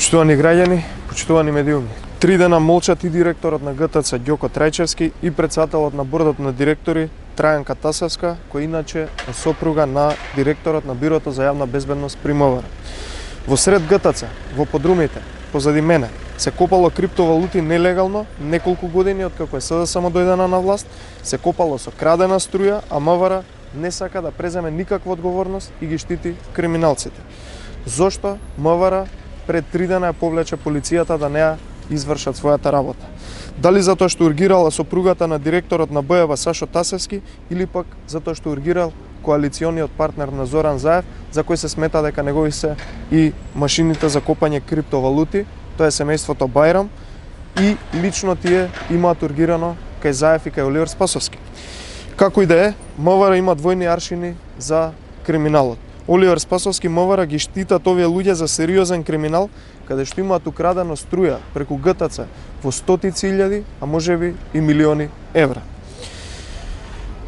Почитувани граѓани, почитувани медиуми. 3 дена молчат и директорот на ГТЦ Ѓоко Трајчевски и претседателот на бордот на директори Трајанка Тасевска, кој иначе е сопруга на директорот на Бирото за јавна безбедност при МВР. Во сред ГТЦ, во подрумите, позади мене, се копало криптовалути нелегално неколку години откако е СДСМ дојдена на власт, се копало со крадена струја, а МВР не сака да преземе никаква одговорност и ги штити криминалците. Зошто МВР пред 3 дена ја повлече полицијата да не ја извршат својата работа? Дали затоа што ургирала сопругата на директорот на БЈВ Сашо Тасевски или пак затоа што ургирал коалициониот партнер на Зоран Заев, за кој се смета дека негови се и машините за копање криптовалути, тоа е семејството Бајрам, и лично тие имаат ургирано кај Заев и кај Оливер Спасовски. Како и да е, МВР има двојни аршини за криминалот. Оливер Спасовски МВР ги штитат овие луѓе за сериозен криминал, каде што имаат украдено струја преку ГТЦ во стотици илјади, а можеби и милиони евра.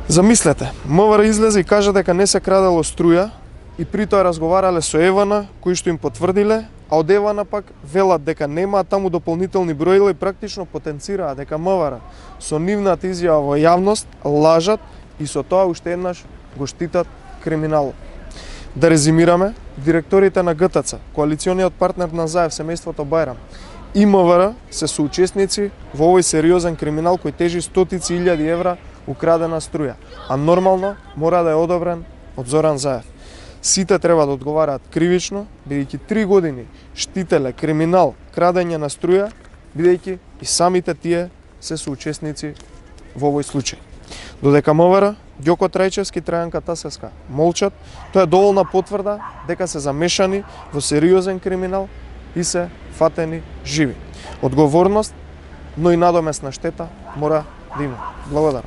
Замислете, МВР излезе и кажа дека не се крадело струја и при тоа разговарале со Евана, кои што им потврдиле, а од Евана пак велат дека немаат таму дополнителни броила и практично потенцираат дека МВР со нивната изјава во јавност лажат и со тоа уште еднаш го штитат криминалот. Да резимираме, директорите на ГТЦ, коалициониот партнер на Заев, семејството Бајрам и МВР се соучесници во овој сериозен криминал кој тежи стотици илјади евра украдена струја, а нормално мора да е одобрен од Зоран Заев. Сите треба да одговараат кривично, бидејќи 3 години штителе криминал, крадење на струја, бидејќи и самите тие се соучесници во овој случај. Додека МВР, Ѓоко Трајчевски и Трајанка Тасевска молчат, тоа е доволна потврда дека се замешани во сериозен криминал и се фатени живи. Одговорност, но и надомесна штета мора да има. Благодарам.